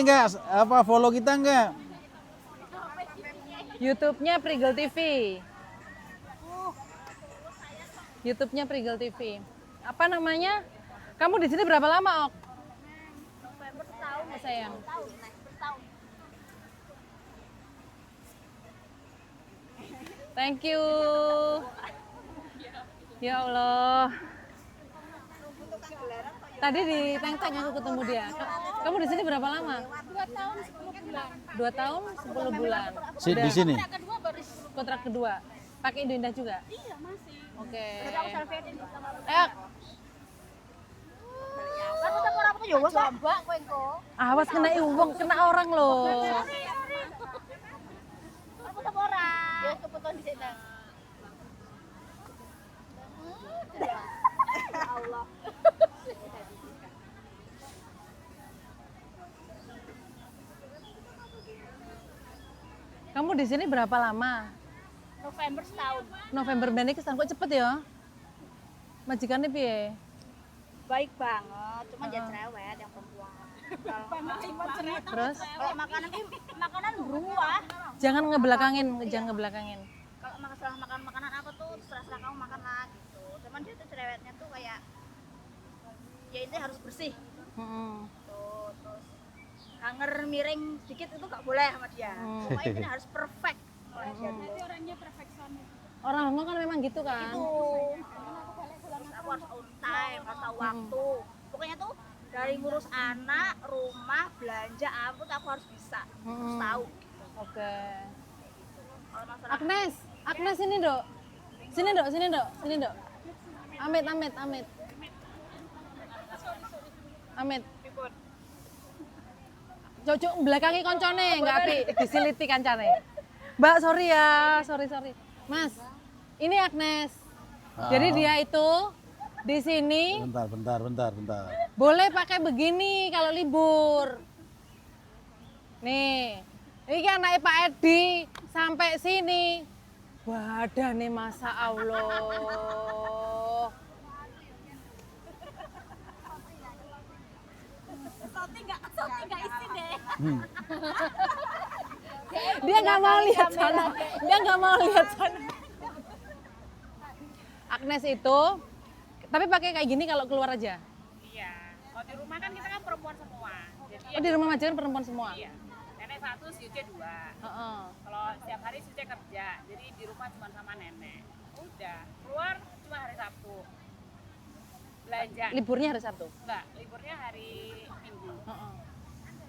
Enggak, apa follow kita enggak? YouTube-nya Prigel TV. YouTube-nya Prigel TV. Apa namanya? Kamu di sini berapa lama, Ok? November setahun Oh, sayang. bertahun. Thank you. Ya Allah. Tadi di Teng-Teng aku ketemu dia. Kamu di sini berapa lama? 2 tahun 10 bulan. 2 tahun 10 bulan. Di sini. Kedua baru Kontrak kedua. Pakai Indah juga? iya masih. Oke. Jadi aku selfie sama Ayo, aku tetap orang aku juga coba kowe engko. awas kena uang, kena orang loh. Aku tetap orang. Ya kebetulan di sini. Ya Allah. Kamu di sini berapa lama? November setahun. November bene kesan kok cepet ya? Majikannya piye? Baik banget, cuma jangan cerewet yang perempuan. Terus Kalau makanan ini makanan beruah. jangan ngebelakangin, jangan ngebelakangin. Kalau masalah makan makanan apa tuh terserah kamu makan lah gitu. Cuman dia tuh cerewetnya tuh kayak ya intinya harus bersih. Tuh, terus hanger miring sedikit itu nggak boleh sama dia. Pokoknya ini harus perfect. Nanti orangnya perfeksionis. Orang Hongkong kan memang gitu kan. Itu. Terus aku harus on time, harus tahu waktu. Pokoknya tuh dari ngurus anak, rumah, belanja, apa tuh aku harus bisa. Harus tahu. Oke. Kalau masalah Agnes, Agnes sini dok. Sini dok, sini dok, sini dok. Amit, Amit, Amit. Amit. Cocok belakangi koncone, enggak api disiliti kancane. Mbak, sorry ya, sorry. Mas, ini Agnes. Jadi dia itu di sini Bentar. boleh pakai begini kalau libur. Nih, ini anaknya Pak Edi sampai sini. Wadah nih, masa Allah. Salty nggak isi deh. Dia nggak mau lihat sana. Dia nggak mau lihat sana. Agnes itu, tapi pakai kayak gini kalau keluar aja. Iya, kalau di rumah kan kita kan perempuan semua. Jadi Oh, di rumah majikan perempuan semua. iya, nenek satu, Syuce dua. Heeh. Kalau setiap hari Syuce kerja, jadi di rumah cuma sama nenek. Udah, keluar cuma hari Sabtu. Belanja. Liburnya hari Sabtu. Enggak, liburnya hari Minggu. Heeh.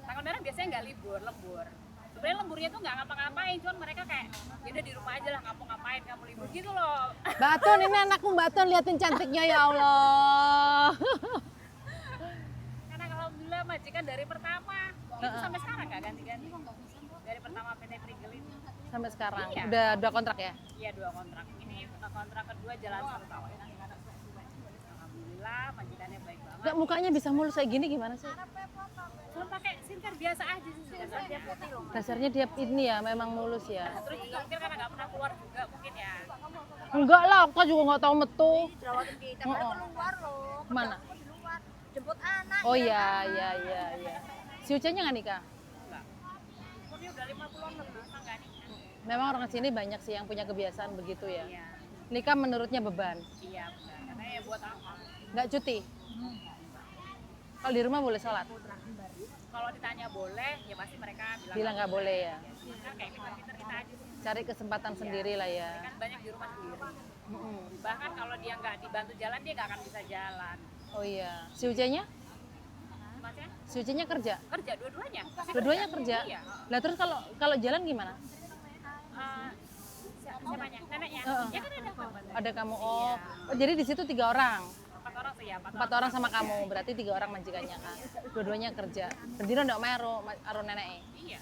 Tanggal merah biasanya nggak libur, lembur. Sebenarnya lemburnya tuh nggak ngapa-ngapain, cuman mereka kayak, ya udah di rumah aja lah, ngapain kamu libur gitu loh. Mbak Tun, ini anakku Mbak Tun, liatin cantiknya ya Allah. Karena kalau alhamdulillah majikan dari pertama itu sampai sekarang nggak ganti-ganti. Dari pertama PT Prigel ini. Sampai sekarang. Iya. Udah 2 kontrak ya? Iya 2 kontrak. Ini kontrak kedua jalan 1 tahun. Alhamdulillah majikannya baik banget. Enggak, mukanya bisa mulus kayak gini gimana sih? Cuma pakai skincare biasa aja sih. Dasar dia putih loh. Dasarnya dia ini ya, memang mulus ya. Terus juga mungkin karena nggak pernah keluar juga mungkin ya. Enggak lah, aku juga nggak tahu metu. Jerawatin kita kan keluar loh. Mana? Aku di luar. Jemput anak. Oh iya. Si Ucenya nggak nikah? Enggak. Umurnya udah 50-an lebih masa nggak nikah. Memang orang sini banyak sih yang punya kebiasaan begitu ya. Iya. Nikah menurutnya beban. Iya benar. Karena ya buat apa? Nggak cuti. Kalau di rumah boleh sholat. Kalau ditanya boleh, ya pasti mereka Bilang nggak boleh ya. Kan kayak pinter-pinter kita aja sih. Cari kesempatan sendiri lah ya. Kan banyak di rumah sendiri. Mm-mm. Bahkan kalau dia nggak dibantu jalan, dia nggak akan bisa jalan. Oh iya. Si Ucenya? Maksudnya Si Ucenya kerja? kerja dua-duanya. Dua-duanya kerja? Iya. Lah terus kalau jalan gimana? Siapanya? Neneknya? Heeh. Ya kan ada kamu. Ada kamu. Oh, jadi di situ 3 orang. 4 orang sih ya. 4 orang sama kamu. Berarti 3 orang majikannya kan. Dua-duanya kerja. Berdiri ndak aro neneknya. Iya.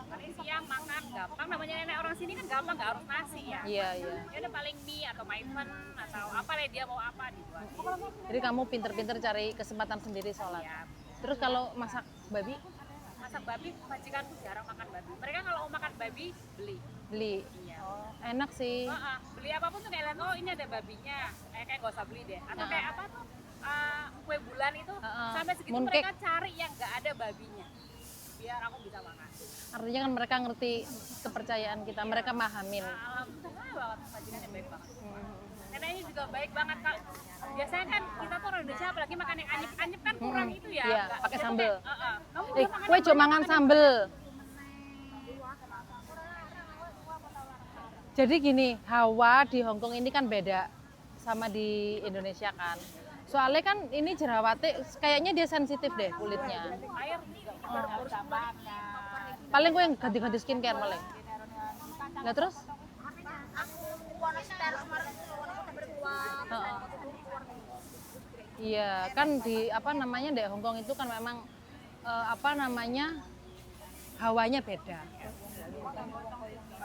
Paling siang makan gampang. Namanya nenek orang sini kan gampang, nggak harus nasi ya. Iya. Ya udah paling mie atau maifen atau apa deh dia mau apa dibuat. Jadi kamu pinter-pinter cari kesempatan sendiri sholat. Ya. Terus kalau masak babi Masak babi, majikanku jarang makan babi. Mereka kalau mau makan babi beli. beli. Iya. Enak sih. Beli apapun tuh kayak lihat, oh ini ada babinya, kayak gak usah beli deh. Atau kayak apa tuh kue bulan itu sampai segitu Mooncake. mereka cari yang nggak ada babinya. biar aku bisa makan. Artinya kan mereka ngerti kepercayaan kita, mereka mahamin. Alhamdulillah banget, sajiannya baik banget. Neneknya juga baik banget Kak. Biasanya kan kita tuh orang Indonesia apalagi makan yang anyep-anyep kan kurang itu ya. Iya, Nggak- pakai dia tuh sambel. kayak, kamu udah makan Kue cuma mangan sambel. Jadi gini, hawa di Hongkong ini kan beda sama di Indonesia kan. Soalnya kan ini jerawatnya kayaknya dia sensitif deh kulitnya. air juga harus banget. Paling gue yang ganti-ganti skincare paling. Nah terus? Heeh. Iya, kan di apa namanya di Hongkong itu kan memang apa namanya hawanya beda.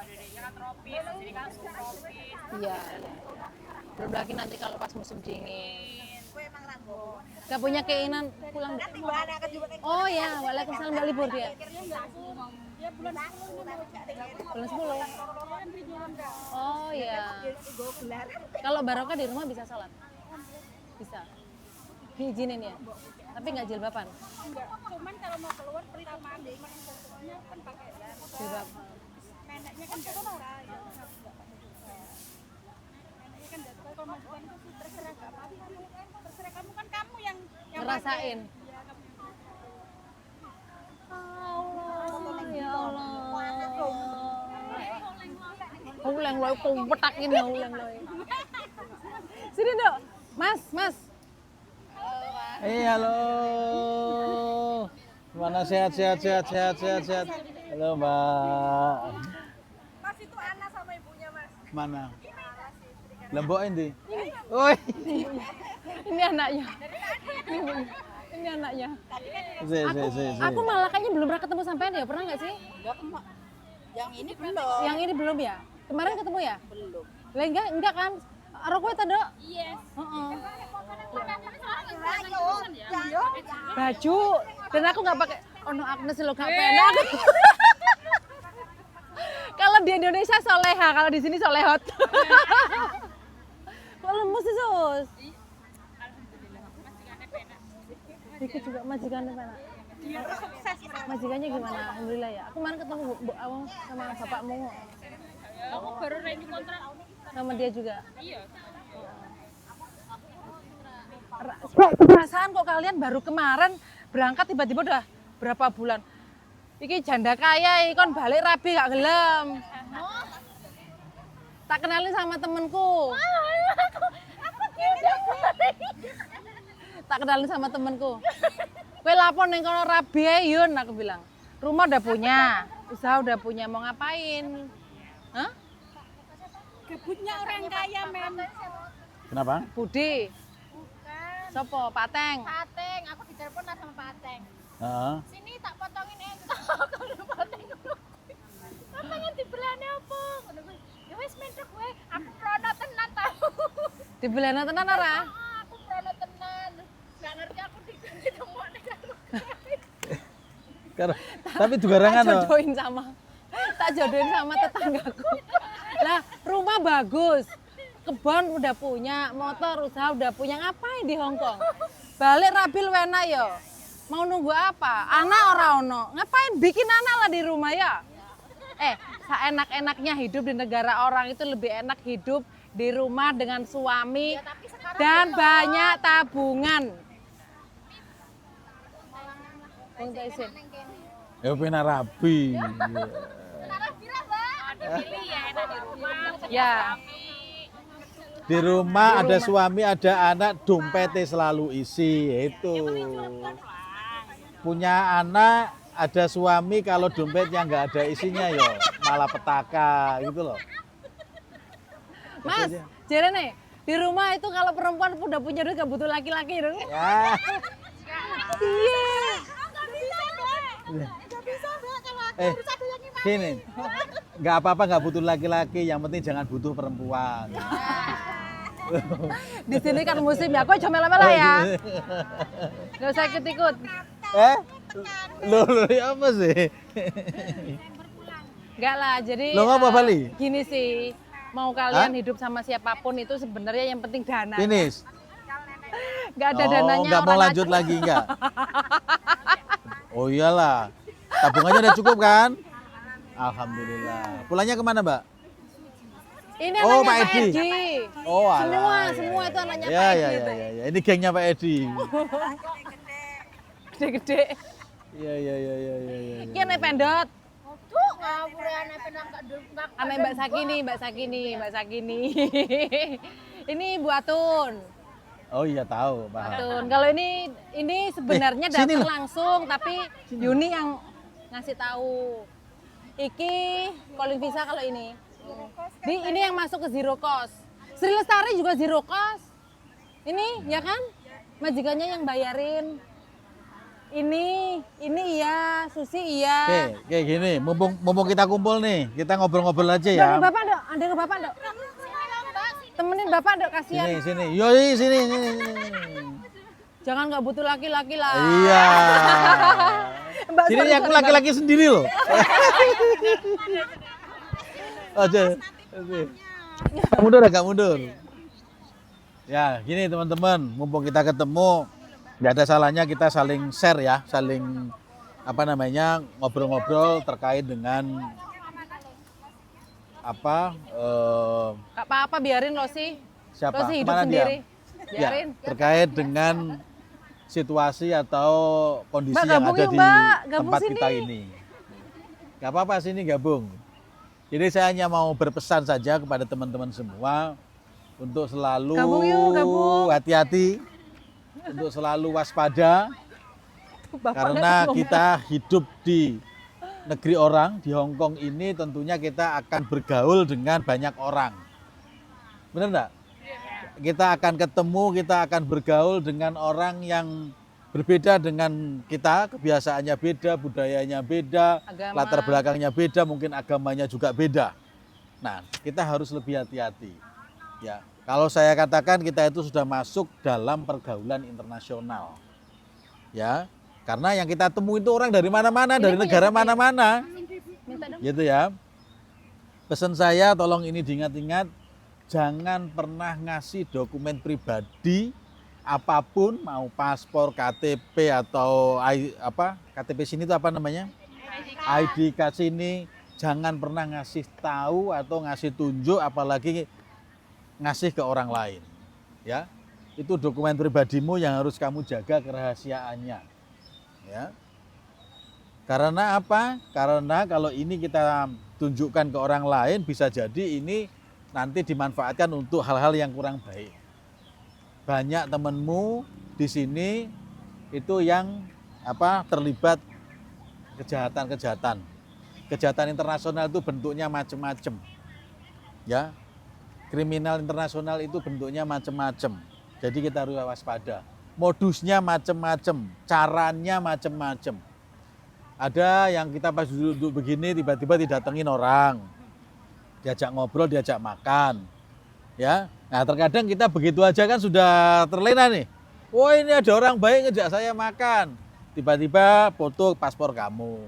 Indonesia kan tropis, jadi kan subtropis. Iya. Belum lagi nanti kalau pas musim dingin. Gak punya keinginan pulang. Oh ya, waalaikumsalam Mbak libur dia. Bulan 10. Oh ya. Kalau barokah di rumah bisa sholat? Bisa. Diizinin ya? Tapi nggak jilbaban? Cuman kalau mau keluar pertama ambil kan pakai Jilbab. neneknya kan ora ya. Neneknya kan enggak suka kalau majukan itu terserah enggak apa-apa. Terserah kamu kan kamu yang Ngerasain. Iya, kamu. Allah, ya Allah. Uleng loy, petakin ya uleng loy. Sini dok, Mas, Mas. Halo. Gimana sehat. Halo Mbak. Mas itu Ana sama ibunya, Mas. Mana? Lembok ini. Oi. Ini anaknya. Ini anaknya. Si. Aku malah kayaknya belum pernah ketemu sampean ya, pernah nggak sih? Enggak, Emak. Yang ini belum. Yang ini belum ya? Kemarin ketemu ya? Belum. Lah enggak kan? Rokok itu dok? Yes. Heeh. Iya. Baju dan aku nggak pakai ono Agnes lo gak penak. Kalau di Indonesia soleha, kalau di sini solehot. Kok lemes sih sus? Alhamdulillah, majikannya penak. Dikit juga majikannya penak. Majikannya gimana? Alhamdulillah ya. Aku kemarin ketemu Bu Awang sama bapakmu. Ya, aku baru renew kontrak. Sama dia juga. Iya. Perasaan kok kalian baru kemarin berangkat tiba-tiba udah berapa bulan? Iki janda kaya, ikon balik rabi gak gelem. Tak kenalin sama temenku. Tak kenalin sama temenku. Kowe lapor ning kono rabi ae Yun, aku bilang. Rumah udah punya, usaha udah punya, mau ngapain? Hah? Gebutnya orang kaya, Mem. Kenapa? Budi. Bukan. Sopo? Pak Teng. Pateng, aku ditelepon lah sama Pateng. Heeh. Sini tak potongin entok. Kalau Pateng potongin di belane apa? Ngono kuwi. Ya wis mentok kowe, aku prono tenan tau. Di belana tenan ora? Aku prono tenan. Gak ngerti aku ditemokne karo. Tapi dugarangan Tak loh. jodohin sama tetanggaku. Lah rumah bagus, kebun udah punya, motor usaha udah punya, ngapain di Hongkong? Balik rabil wena yo. Mau nunggu apa? Anak ora ono. Ngapain bikin anak lah di rumah ya? Seenak-enaknya hidup di negara orang itu lebih enak hidup di rumah dengan suami dan banyak tabungan. Untuk isin. Ya pina rabi. Dipilih ya enak di rumah. Ya. Di rumah ada suami, ada anak, dompetnya selalu isi. Itu. Punya anak, ada suami, kalau dompetnya nggak ada isinya ya malah petaka gitu loh. Mas, jadi nih di rumah itu kalau perempuan udah punya duit gak butuh laki-laki dong. Ya. Iya. Gini, nggak apa-apa nggak butuh laki-laki, yang penting jangan butuh perempuan. Di sini kan musim ya, kok comel-mela ya. Gak usah ikut-ikut. Loh, ya apa sih? Enggak lah, jadi Lo ngapa Bali? gini sih, mau kalian hidup sama siapapun itu sebenarnya yang penting dana. Finish. Gak ada dananya nggak mau orang lanjut lagi nggak? Oh iyalah. Tabungannya udah cukup kan? Alhamdulillah. Pulangnya kemana, Mbak? Ini Oh, anaknya Pak Pak Edi. Edi. Oh, Semua, alah, semua ya, itu anaknya ya, Pak ya, Edi ya, itu. ya, ya. Ini gengnya Pak Edi. Gede-gede. Iya, iya, iya, iya, iya, iya. Iki anak pendot. Tuh ngawur ya anak penang enggak Anak Mbak Sakini, Mbak Sakini, Mbak Sakini. Ini Bu Atun. Oh iya tahu, paham. Atun. Kalau ini sebenarnya sini datang loh. langsung, tapi Yuni yang ngasih tahu. Iki calling visa kalau ini. Ini yang masuk ke zero cost. Sri Lestari juga zero cost. Ini ya kan? Majikannya yang bayarin. Ini iya, Susi iya. Oke, kayak gini, mumpung kita kumpul nih, kita ngobrol-ngobrol aja ya. Ada Bapak, Dok. Ada Bapak, Dok. Temenin Bapak, Dok, kasihan. Sini. Yoi, sini. Jangan nggak butuh laki-laki lah. Iya. Mbak, Sini sorry, aku sorry, laki-laki sendiri loh. Aja. Agak mundur. Ya, gini teman-teman, mumpung kita ketemu, nggak ada salahnya kita saling share ya, saling ngobrol-ngobrol terkait dengan Gak apa-apa, biarin lo sih. siapa? Lo sih hidup Kemana sendiri. dia? Biarin. Ya, terkait dengan situasi atau kondisi Mbak, yang gabung ada yuk, di Mbak. Gabung tempat sini. kita ini. Gak apa-apa sini gabung. Jadi saya hanya mau berpesan saja kepada teman-teman semua untuk selalu Gabung yuk, gabung. hati-hati, untuk selalu waspada, Bapak karena ngomong. kita hidup di negeri orang, di Hong Kong ini tentunya kita akan bergaul dengan banyak orang. Benar enggak? Kita akan ketemu, kita akan bergaul dengan orang yang berbeda dengan kita, kebiasaannya beda, budayanya beda, Agama. latar belakangnya beda, mungkin agamanya juga beda. Nah, kita harus lebih hati-hati. Ya, kalau saya katakan kita itu sudah masuk dalam pergaulan internasional. Ya, karena yang kita temui itu orang dari mana-mana, dari negara mana-mana. Minta dong. Gitu ya. Pesan saya tolong ini diingat-ingat, jangan pernah ngasih dokumen pribadi apapun, mau paspor, KTP atau KTP sini itu apa namanya? ID card sini, jangan pernah ngasih tahu atau ngasih tunjuk, apalagi ngasih ke orang lain. Ya. Itu dokumen pribadimu yang harus kamu jaga kerahasiaannya. Ya. Karena apa? Karena kalau ini kita tunjukkan ke orang lain, bisa jadi ini nanti dimanfaatkan untuk hal-hal yang kurang baik. Banyak temanmu di sini itu yang terlibat kejahatan-kejahatan. Kejahatan internasional itu bentuknya macam-macam. Ya. Kriminal internasional itu bentuknya macam-macam. Jadi kita harus waspada. Modusnya macam-macam, caranya macam-macam. Ada yang kita pas duduk begini tiba-tiba didatengin orang. Diajak ngobrol, diajak makan. Ya. Nah, terkadang kita begitu aja kan sudah terlena nih. Oh, ini ada orang baik ngejak saya makan. Tiba-tiba foto paspor kamu.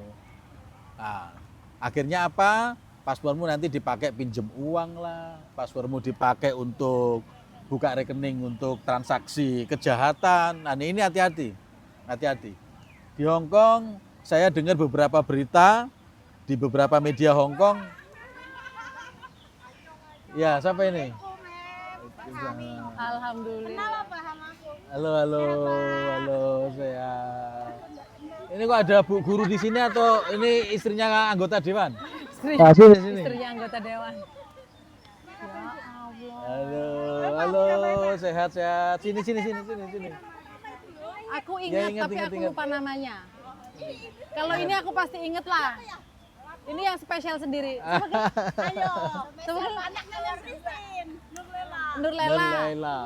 Nah, akhirnya apa? Paspormu nanti dipakai pinjem uang lah. Paspormu dipakai untuk buka rekening untuk transaksi kejahatan. Nah, ini hati-hati. Hati-hati. Di Hong Kong saya dengar beberapa berita di beberapa media Hong Kong. Ya, siapa ini? Alhamdulillah. Halo, saya. Ini kok ada Bu Guru di sini atau ini istrinya anggota dewan? Istrinya anggota dewan. Ya Allah. Halo, sehat. Sini. Aku Ya, ingat, tapi aku lupa namanya. Kalau ini aku pasti inget lah. Ini yang spesial sendiri. Ayo. Coba kan Anaknya Christine, Nur Lela. Nur Lela. Laila.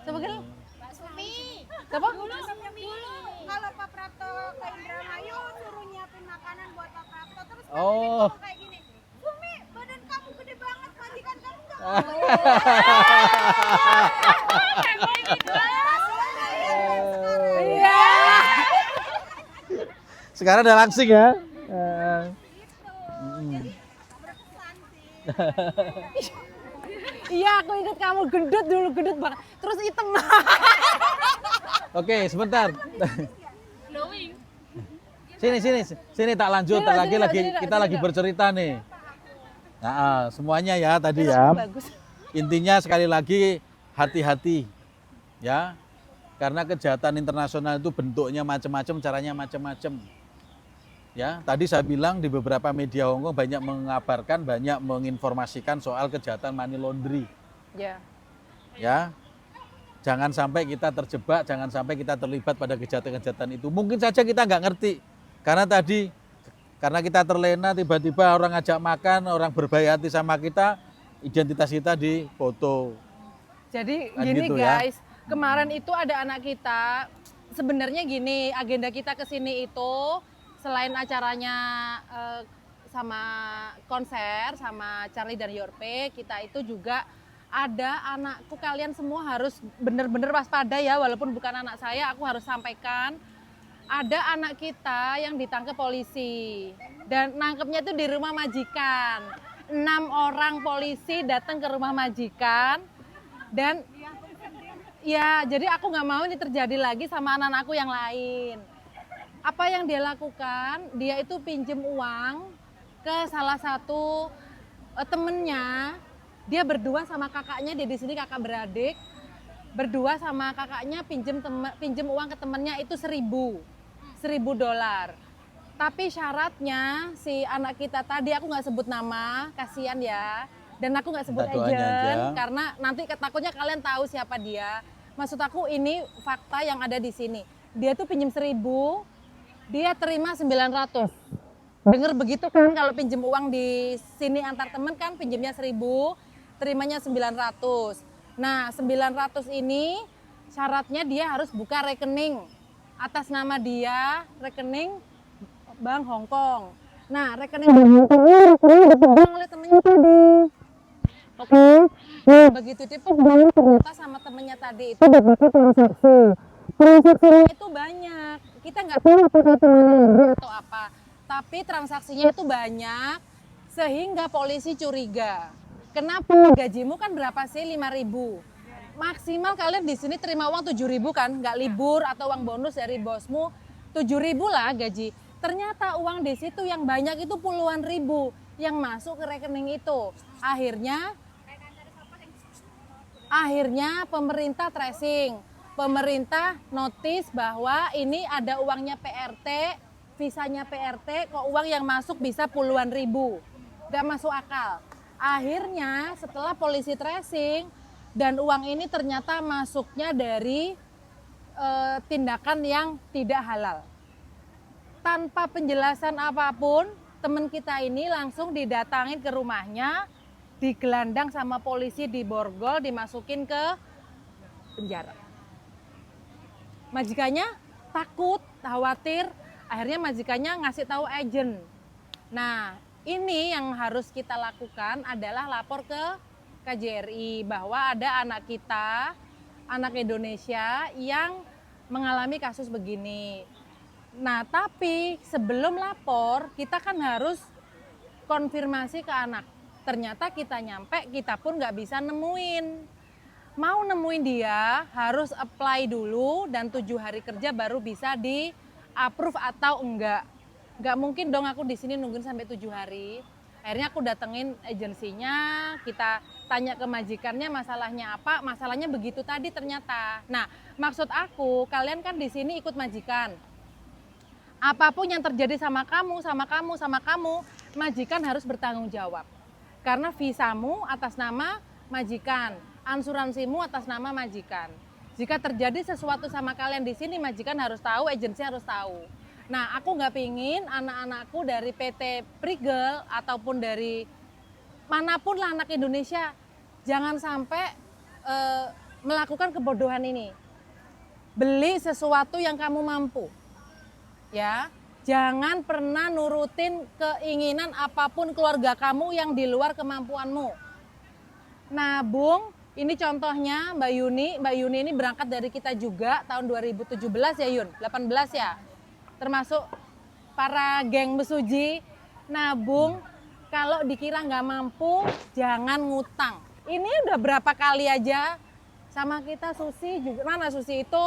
Coba kan Mbak Sumi. siapa? Dulu kalau Pak Prapto ke Indramayu suruh nyiapin makanan buat Pak Prapto terus Pak Oh. Sumi ngomong kayak gini. Sumi, badan kamu gede banget, majikan kamu enggak Iya. Sekarang udah langsing ya. Iya, aku ingat kamu gendut dulu, gendut banget. Terus hitam. Oke, sebentar. Glowing. Sini tak lanjut. Sini, lagi sini, kita sini, lagi sini. bercerita nih. Nah, semuanya ya tadi ya. Bagus. Intinya sekali lagi hati-hati ya. Karena kejahatan internasional itu bentuknya macam-macam, caranya macam-macam. Ya, tadi saya bilang di beberapa media Hongkong banyak mengabarkan, banyak menginformasikan soal kejahatan money laundry. Ya. Ya, jangan sampai kita terjebak, jangan sampai kita terlibat pada kejahatan-kejahatan itu. Mungkin saja kita nggak ngerti, karena kita terlena, tiba-tiba orang ngajak makan, orang berbaik hati sama kita, identitas kita dipoto. Jadi Kan gini gitu ya. guys, kemarin itu ada anak kita, sebenarnya gini, agenda kita ke sini itu selain acaranya sama konser sama Charlie dan Yorpe, kita itu juga ada anakku, kalian semua harus bener-bener waspada ya, walaupun bukan anak saya, aku harus sampaikan. Ada anak kita yang ditangkap polisi dan nangkepnya itu di rumah majikan. 6 orang polisi datang ke rumah majikan dan ya jadi aku nggak mau ini terjadi lagi sama anak-anakku yang lain. Apa yang dia lakukan? Dia itu pinjem uang ke salah satu temennya. Dia berdua sama kakaknya, dia di sini kakak beradik. Berdua sama kakaknya pinjem uang ke temennya itu $1.000. Tapi syaratnya si anak kita tadi, aku nggak sebut nama, kasihan ya. Dan aku nggak sebut Minta doanya agent aja. karena nanti takutnya kalian tahu siapa dia. Maksud aku ini fakta yang ada di sini. Dia tuh pinjem 1.000, dia terima 900. Dengar begitu kan, kalau pinjem uang di sini antar temen kan pinjemnya 1.000, terimanya 900. Nah 900 ini syaratnya dia harus buka rekening atas nama dia, rekening Bank Hongkong. Nah rekening Bank Hongkong ini rekening dipegang oleh temennya tadi. Oke, nah begitu dipegang ternyata sama temennya tadi itu dapat transaksi. Transaksinya itu banyak, kita nggak tahu apakah itu money atau apa. Tapi transaksinya itu banyak sehingga polisi curiga. Kenapa? Gajimu kan berapa sih? 5.000. Maksimal kalian di sini terima uang 7.000 kan? Nggak libur atau uang bonus dari bosmu 7.000 lah gaji. Ternyata uang di situ yang banyak itu puluhan ribu yang masuk ke rekening itu. Akhirnya pemerintah tracing. Pemerintah notis bahwa ini ada uangnya PRT, visanya PRT, kok uang yang masuk bisa puluhan ribu. Gak masuk akal. Akhirnya setelah polisi tracing dan uang ini ternyata masuknya dari tindakan yang tidak halal. Tanpa penjelasan apapun, teman kita ini langsung didatangin ke rumahnya, digelandang sama polisi di borgol, dimasukin ke penjara. Majikannya takut, khawatir, akhirnya majikannya ngasih tahu agent. Nah, ini yang harus kita lakukan adalah lapor ke KJRI bahwa ada anak kita, anak Indonesia yang mengalami kasus begini. Nah, tapi sebelum lapor, kita kan harus konfirmasi ke anak. Ternyata kita nyampe, kita pun nggak bisa nemuin. Mau nemuin dia harus apply dulu dan 7 hari kerja baru bisa di approve atau enggak. Enggak mungkin dong aku di sini nungguin sampai 7 hari. Akhirnya aku datengin agensinya, kita tanya ke majikannya masalahnya apa, masalahnya begitu tadi ternyata. Nah, maksud aku, kalian kan di sini ikut majikan. Apapun yang terjadi sama kamu, majikan harus bertanggung jawab. Karena visamu atas nama majikan, asuransimu atas nama majikan. Jika terjadi sesuatu sama kalian di sini, majikan harus tahu, agensi harus tahu. Nah, aku nggak pingin anak-anakku dari PT Prigel ataupun dari manapun lah anak Indonesia, jangan sampai melakukan kebodohan ini. Beli sesuatu yang kamu mampu, ya. Jangan pernah nurutin keinginan apapun keluarga kamu yang di luar kemampuanmu. Nabung. Ini contohnya Mbak Yuni ini berangkat dari kita juga tahun 2017 ya Yun, 18 ya. Termasuk para geng Mesuji, nabung, kalau dikira nggak mampu jangan ngutang. Ini udah berapa kali aja sama kita Susi juga, mana Susi itu.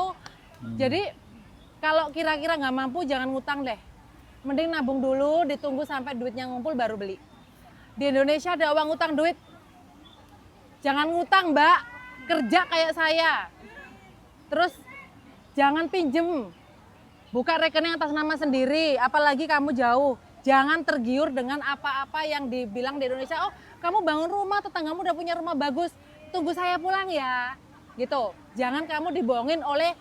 Jadi kalau kira-kira nggak mampu jangan ngutang deh. mending nabung dulu, ditunggu sampai duitnya ngumpul baru beli. Di Indonesia ada uang utang duit. Jangan ngutang, Mbak. Kerja kayak saya. Terus jangan pinjem. Buka rekening atas nama sendiri, apalagi kamu jauh. Jangan tergiur dengan apa-apa yang dibilang di Indonesia. Oh, kamu bangun rumah, tetanggamu udah punya rumah bagus. Tunggu saya pulang ya. Gitu. Jangan kamu dibohongin oleh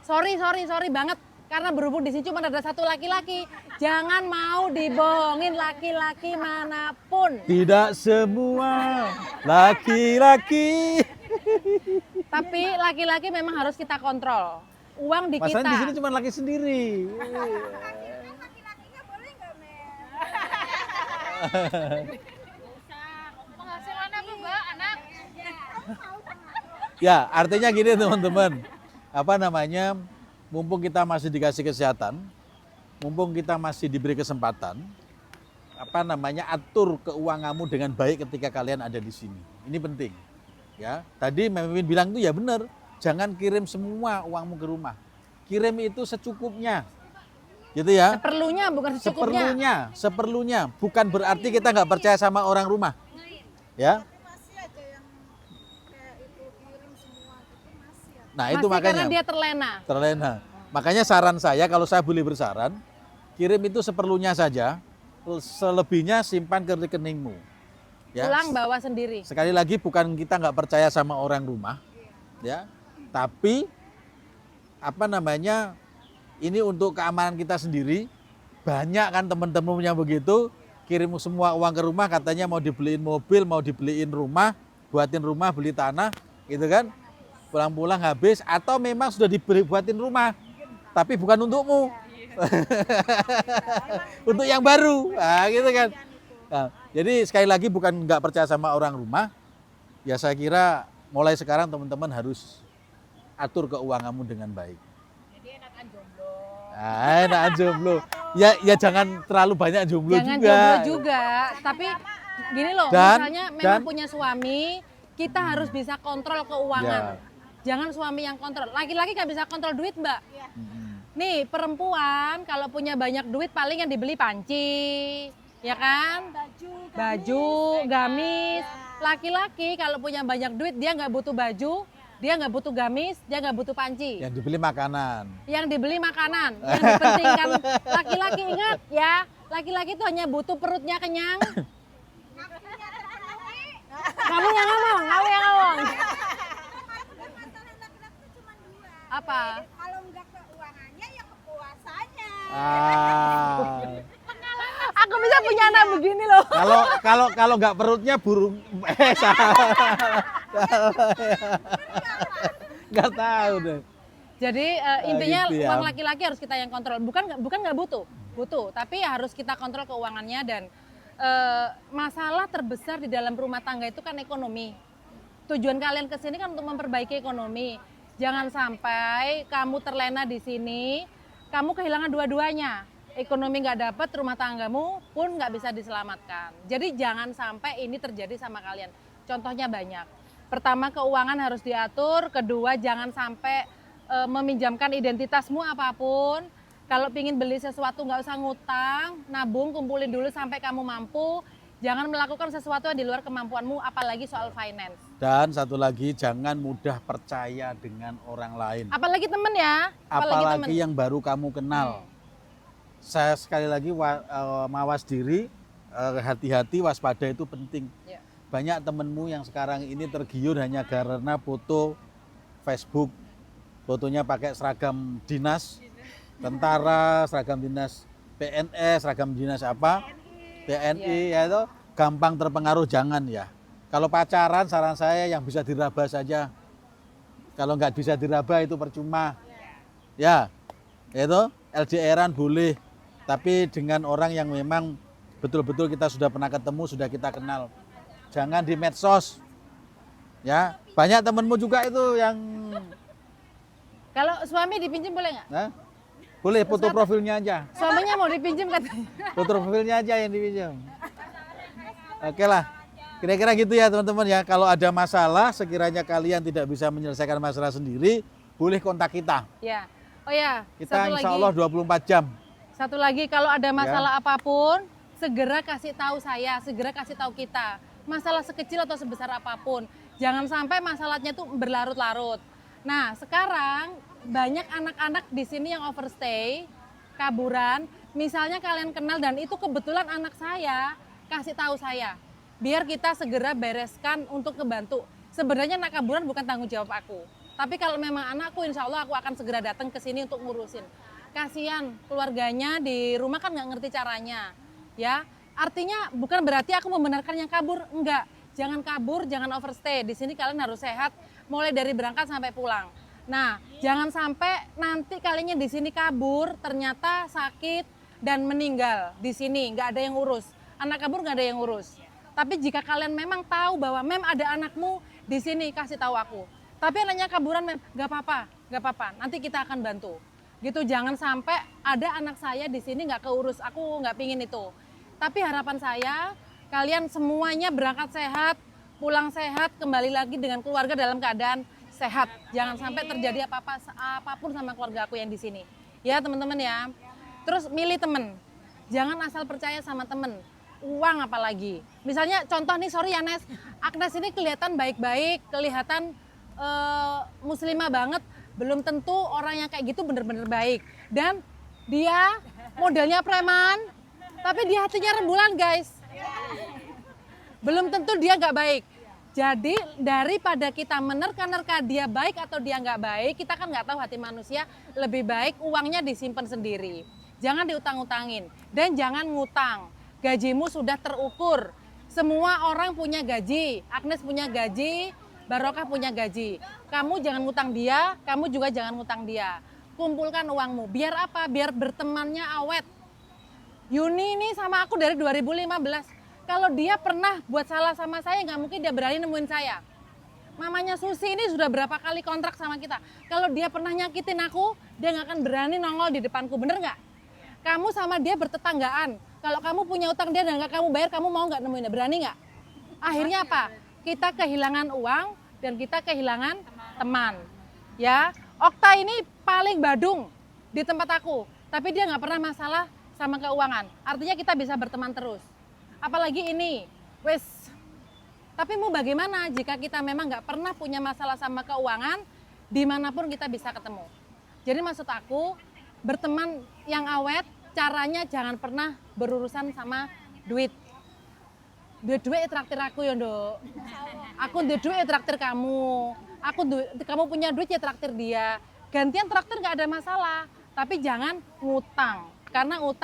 sorry banget. Karena berhubung di sini cuma ada satu laki-laki. Jangan mau dibohongin laki-laki manapun. Tidak semua laki-laki. Tapi laki-laki memang harus kita kontrol. Uang di Masalahnya di kita. sini cuma laki sendiri. Laki-lakinya boleh nggak, Mel? Penghasilannya Mbak, anak. Ya, artinya gini teman-teman. Apa namanya? Mumpung kita masih dikasih kesehatan, mumpung kita masih diberi kesempatan, apa namanya? Atur keuanganmu dengan baik ketika kalian ada di sini. Ini penting. Ya, tadi Mimin bilang itu ya benar. Jangan kirim semua uangmu ke rumah. Kirim itu secukupnya. Gitu ya. Seperlunya bukan secukupnya. Seperlunya. Bukan berarti kita nggak percaya sama orang rumah. Ya. Masih aja yang kayak itu kirim semua gitu masih ya. Nah, itu Masih makanya. karena dia terlena. Terlena. Makanya saran saya kalau saya boleh bersaran, kirim itu seperlunya saja, selebihnya simpan ke rekeningmu. Ya. Pulang bawa sendiri. Sekali lagi bukan kita nggak percaya sama orang rumah, ya, tapi apa namanya ini untuk keamanan kita sendiri. Banyak kan teman-teman yang begitu kirim semua uang ke rumah, katanya mau dibeliin mobil, mau dibeliin rumah, buatin rumah, beli tanah, gitu kan? Pulang-pulang habis atau memang sudah dibuatin rumah, tapi bukan untukmu, untuk yang baru, nah, gitu kan? Nah, jadi sekali lagi bukan nggak percaya sama orang rumah, ya saya kira mulai sekarang teman-teman harus atur keuanganmu dengan baik. Jadi enakan jomblo. Nah, enakan jomblo. Ya jangan terlalu banyak jomblo Jangan juga. jomblo juga. Tapi gini loh, misalnya memang punya suami, kita harus bisa kontrol keuangan. Jangan suami yang kontrol. Laki-laki nggak bisa kontrol duit, Mbak. Nih, perempuan kalau punya banyak duit paling yang dibeli panci, ya kan? Baju, gamis. Laki-laki kalau punya banyak duit dia nggak butuh baju, dia nggak butuh gamis, dia nggak butuh panci. Yang dibeli makanan. Yang dibeli makanan, yang dipentingkan laki-laki, ingat ya, laki-laki itu hanya butuh perutnya kenyang. Kamu yang ngomong. Apa? Kalau nggak keuangannya ya kepuasannya. Aku bisa punya anak begini loh. Kalau nggak perutnya burung salah. Nggak tahu deh. Jadi intinya gitu ya. uang laki-laki harus kita yang kontrol. Bukan nggak butuh, tapi harus kita kontrol keuangannya. Dan masalah terbesar di dalam rumah tangga itu kan ekonomi. Tujuan kalian ke sini kan untuk memperbaiki ekonomi. Jangan sampai kamu terlena di sini, kamu kehilangan dua-duanya. Ekonomi nggak dapat, rumah tanggamu pun nggak bisa diselamatkan. Jadi jangan sampai ini terjadi sama kalian. Contohnya banyak. Pertama, keuangan harus diatur. Kedua, jangan sampai meminjamkan identitasmu apapun. Kalau pingin beli sesuatu nggak usah ngutang, nabung, kumpulin dulu sampai kamu mampu. Jangan melakukan sesuatu yang di luar kemampuanmu, apalagi soal finance. Dan satu lagi, jangan mudah percaya dengan orang lain. Apalagi temen ya. Apalagi yang baru kamu kenal. Saya sekali lagi mawas diri, hati-hati, waspada itu penting. Ya. Banyak temenmu yang sekarang ini tergiur hanya karena foto Facebook, fotonya pakai seragam dinas, tentara, seragam dinas PNS, seragam dinas apa, TNI, ya itu gampang terpengaruh. Jangan ya. Kalau pacaran saran saya yang bisa diraba saja. Kalau nggak bisa diraba itu percuma. Ya, itu LDR-an boleh, tapi dengan orang yang memang betul-betul kita sudah pernah ketemu, sudah kita kenal. Jangan di medsos. Ya, banyak temenmu juga itu yang. Kalau suami dipinjam boleh nggak? Nah, boleh foto profilnya aja. Suaminya mau dipinjam katanya. Foto profilnya aja yang dipinjam. Oke lah. Kira-kira gitu ya teman-teman ya. Kalau ada masalah, sekiranya kalian tidak bisa menyelesaikan masalah sendiri, boleh kontak kita. Ya. Oh ya, Kita satu insya lagi. Allah 24 jam. Satu lagi, kalau ada masalah apapun, segera kasih tahu saya, segera kasih tahu kita. Masalah sekecil atau sebesar apapun. Jangan sampai masalahnya itu berlarut-larut. Nah, sekarang banyak anak-anak di sini yang overstay, kaburan. Misalnya kalian kenal dan itu kebetulan anak saya, kasih tahu saya. Biar kita segera bereskan untuk kebantu. Sebenarnya anak kaburan bukan tanggung jawab aku. Tapi kalau memang anakku, insya Allah aku akan segera datang ke sini untuk ngurusin. Kasihan keluarganya di rumah kan nggak ngerti caranya, ya. Artinya bukan berarti aku membenarkan yang kabur, enggak. Jangan kabur, jangan overstay. Di sini kalian harus sehat, mulai dari berangkat sampai pulang. Nah, jangan sampai nanti kalinya di sini kabur, ternyata sakit dan meninggal di sini, nggak ada yang urus. Anak kabur nggak ada yang urus. Tapi jika kalian memang tahu bahwa mem ada anakmu di sini, kasih tahu aku. Tapi anaknya kaburan, mem, nggak apa-apa. Nanti kita akan bantu. Gitu, jangan sampai ada anak saya di sini nggak keurus, aku nggak pingin itu. Tapi harapan saya, kalian semuanya berangkat sehat, pulang sehat, kembali lagi dengan keluarga dalam keadaan sehat. Jangan sampai terjadi apapun sama keluarga aku yang di sini. Ya teman-teman ya. Terus milih temen, jangan asal percaya sama temen. Uang apalagi. Misalnya contoh nih, sorry ya Nes, Agnes ini kelihatan baik-baik, kelihatan muslimah banget. Belum tentu orang yang kayak gitu bener-bener baik. Dan dia modelnya preman, tapi di hatinya rembulan guys. Belum tentu dia nggak baik. Jadi daripada kita menerka-nerka dia baik atau dia nggak baik, kita kan nggak tahu hati manusia, lebih baik uangnya disimpan sendiri. Jangan diutang-utangin dan jangan ngutang. Gajimu sudah terukur. Semua orang punya gaji, Agnes punya gaji, Barokah punya gaji. Kamu jangan ngutang dia, kamu juga jangan ngutang dia. Kumpulkan uangmu. Biar apa? Biar bertemannya awet. Yuni ini sama aku dari 2015. Kalau dia pernah buat salah sama saya, nggak mungkin dia berani nemuin saya. Mamanya Susi ini sudah berapa kali kontrak sama kita. Kalau dia pernah nyakitin aku, dia nggak akan berani nongol di depanku. Bener nggak? Kamu sama dia bertetanggaan. Kalau kamu punya utang dia dan nggak kamu bayar, kamu mau nggak nemuin dia? Berani nggak? Akhirnya apa? Kita kehilangan uang dan kita kehilangan teman. Ya, Okta ini paling badung di tempat aku, tapi dia nggak pernah masalah sama keuangan. Artinya kita bisa berteman terus. Apalagi ini, wes. Tapi mau bagaimana jika kita memang nggak pernah punya masalah sama keuangan, dimanapun kita bisa ketemu. Jadi maksud aku, berteman yang awet, caranya jangan pernah berurusan sama duit. Duit traktir aku ya Nduk. Aku duit traktir kamu. Kamu punya duit ya traktir dia. Gantian traktir nggak ada masalah. Tapi jangan ngutang. Karena utang